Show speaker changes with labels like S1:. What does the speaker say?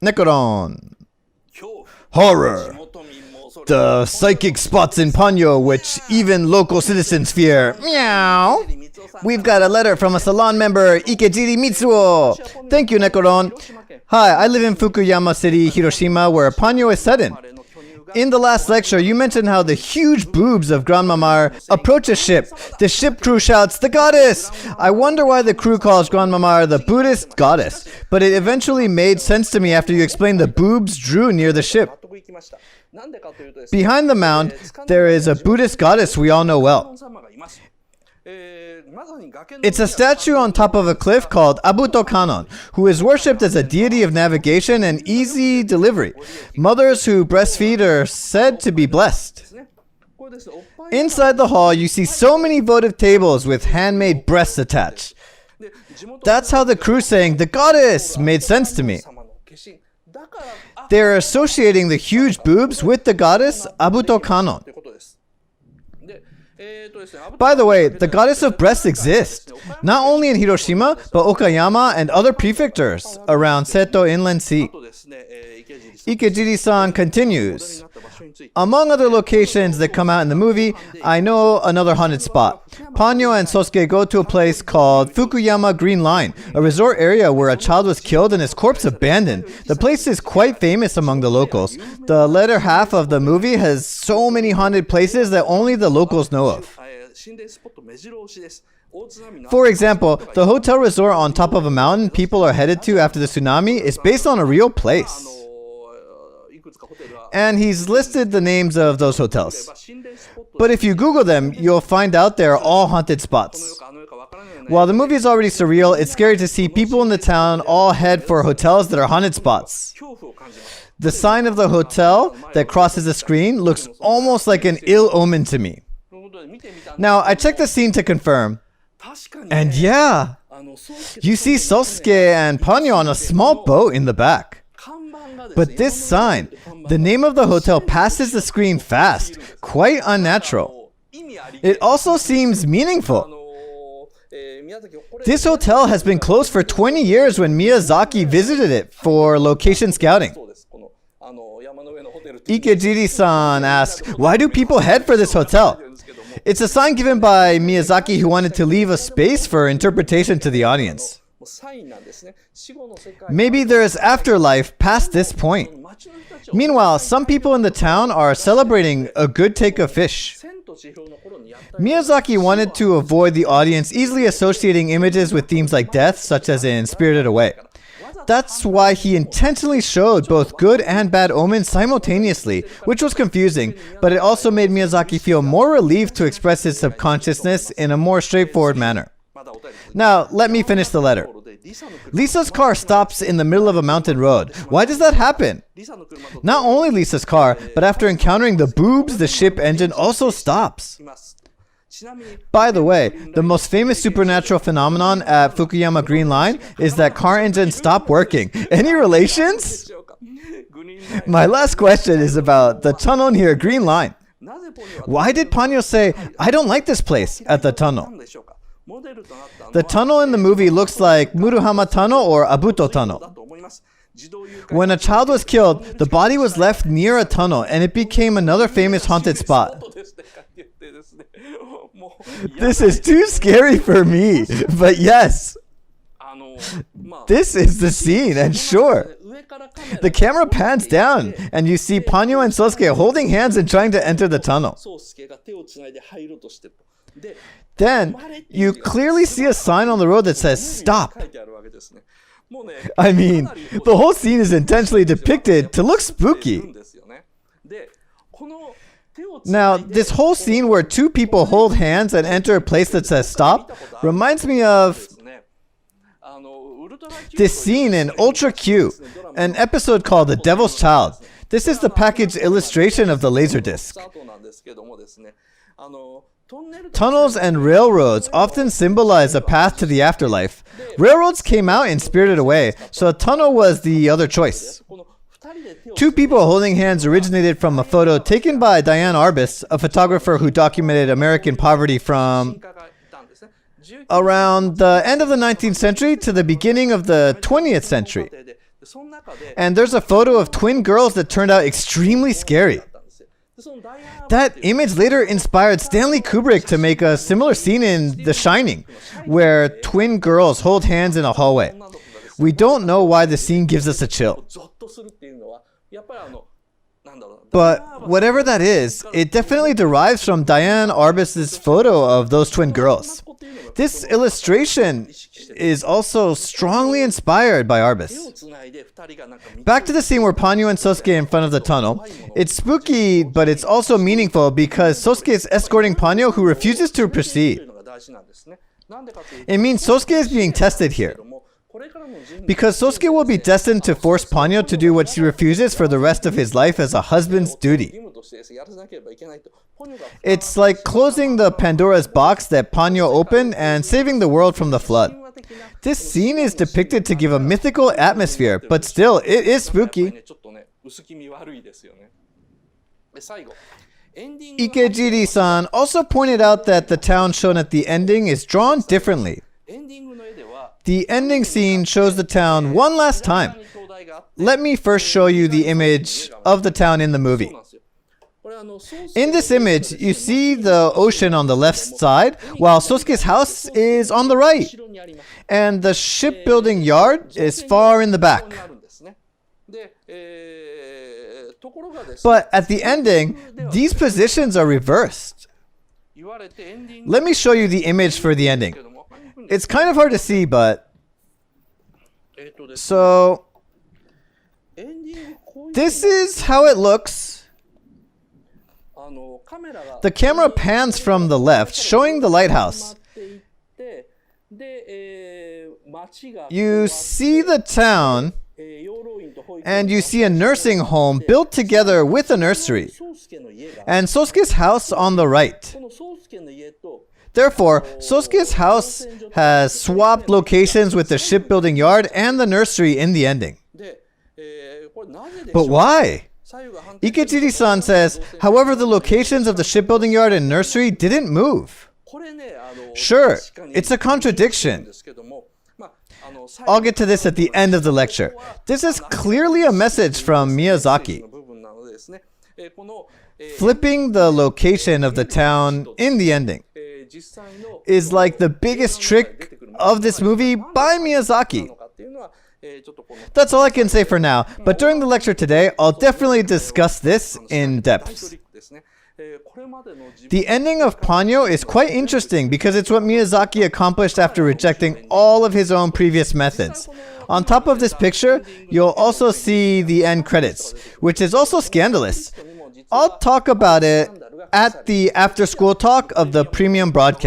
S1: Nekoron. Horror. The psychic spots in Ponyo, which even local citizens fear. Meow. We've got a letter from a salon member, Ikejiri Mitsuo. Thank you, Nekoron. Hi, I live in Fukuyama City, Hiroshima, where Ponyo is set in. In the last lecture, you mentioned how the huge boobs of Grandmamar approach a ship. The ship crew shouts, "The goddess!" I wonder why the crew calls Grandmamar the Buddhist goddess, but it eventually made sense to me after you explained the boobs drew near the ship. Behind the mound, there is a Buddhist goddess we all know well. It's a statue on top of a cliff called Abuto Kanon, who is worshipped as a deity of navigation and easy delivery. Mothers who breastfeed are said to be blessed. Inside the hall, you see so many votive tables with handmade breasts attached. That's how the crew saying, "The goddess," made sense to me. They're associating the huge boobs with the goddess Abuto Kanon. By the way, the goddess of breasts exists, not only in Hiroshima, but Okayama and other prefectures around Seto Inland Sea. Ikejiri-san continues. Among other locations that come out in the movie, I know another haunted spot. Ponyo and Sosuke go to a place called Fukuyama Green Line, a resort area where a child was killed and his corpse abandoned. The place is quite famous among the locals. The latter half of the movie has so many haunted places that only the locals know of. For example, the hotel resort on top of a mountain people are headed to after the tsunami is based on a real place. And he's listed the names of those hotels. But if you Google them, you'll find out they're all haunted spots. While the movie is already surreal, it's scary to see people in the town all head for hotels that are haunted spots. The sign of the hotel that crosses the screen looks almost like an ill omen to me. Now, I checked the scene to confirm. And yeah, you see Sosuke and Ponyo on a small boat in the back. But this sign, the name of the hotel passes the screen fast, quite unnatural. It also seems meaningful. This hotel has been closed for 20 years when Miyazaki visited it for location scouting. Ikejiri-san asks, why do people head for this hotel? It's a sign given by Miyazaki who wanted to leave a space for interpretation to the audience. Maybe there is afterlife past this point. Meanwhile, some people in the town are celebrating a good take of fish. Miyazaki wanted to avoid the audience easily associating images with themes like death, such as in Spirited Away. That's why he intentionally showed both good and bad omens simultaneously, which was confusing, but it also made Miyazaki feel more relieved to express his subconsciousness in a more straightforward manner. Now, let me finish the letter. Lisa's car stops in the middle of a mountain road. Why does that happen? Not only Lisa's car, but after encountering the boobs, the ship engine also stops. By the way, the most famous supernatural phenomenon at Fukuyama Green Line is that car engines stop working. Any relations? My last question is about the tunnel near Green Line. Why did Ponyo say, "I don't like this place" at the tunnel? The tunnel in the movie looks like Muruhama Tunnel or Abuto Tunnel. When a child was killed, the body was left near a tunnel and it became another famous haunted spot. This is too scary for me, but yes, this is the scene, and sure, the camera pans down and you see Ponyo and Sosuke holding hands and trying to enter the tunnel. Then, you clearly see a sign on the road that says "Stop." I mean, the whole scene is intentionally depicted to look spooky. Now, this whole scene where two people hold hands and enter a place that says "Stop" reminds me of this scene in Ultra Q, an episode called The Devil's Child. This is the package illustration of the Laserdisc. Tunnels and railroads often symbolize a path to the afterlife. Railroads came out in Spirited Away, so a tunnel was the other choice. Two people holding hands originated from a photo taken by Diane Arbus, a photographer who documented American poverty from around the end of the 19th century to the beginning of the 20th century. And there's a photo of twin girls that turned out extremely scary. That image later inspired Stanley Kubrick to make a similar scene in The Shining, where twin girls hold hands in a hallway. We don't know why the scene gives us a chill. But whatever that is, it definitely derives from Diane Arbus's photo of those twin girls. This illustration is also strongly inspired by Arbus. Back to the scene where Ponyo and Sosuke are in front of the tunnel. It's spooky, but it's also meaningful because Sosuke is escorting Ponyo, who refuses to proceed. It means Sosuke is being tested here, because Sosuke will be destined to force Ponyo to do what she refuses for the rest of his life as a husband's duty. It's like closing the Pandora's box that Ponyo opened and saving the world from the flood. This scene is depicted to give a mythical atmosphere, but still, it is spooky. Ikejiri-san also pointed out that the town shown at the ending is drawn differently. The ending scene shows the town one last time. Let me first show you the image of the town in the movie. In this image, you see the ocean on the left side, while Sosuke's house is on the right, and the shipbuilding yard is far in the back. But at the ending, these positions are reversed. Let me show you the image for the ending. It's kind of hard to see, but... So... this is how it looks. The camera pans from the left, showing the lighthouse. You see the town, and you see a nursing home built together with a nursery, and Sosuke's house on the right. Therefore, Sosuke's house has swapped locations with the shipbuilding yard and the nursery in the ending. But why? Ikejiri-san says, however, the locations of the shipbuilding yard and nursery didn't move. Sure, it's a contradiction. I'll get to this at the end of the lecture. This is clearly a message from Miyazaki. Flipping the location of the town in the ending is like the biggest trick of this movie by Miyazaki. That's all I can say for now, but during the lecture today, I'll definitely discuss this in depth. The ending of Ponyo is quite interesting because it's what Miyazaki accomplished after rejecting all of his own previous methods. On top of this picture, you'll also see the end credits, which is also scandalous. I'll talk about it at the after-school talk of the premium broadcast.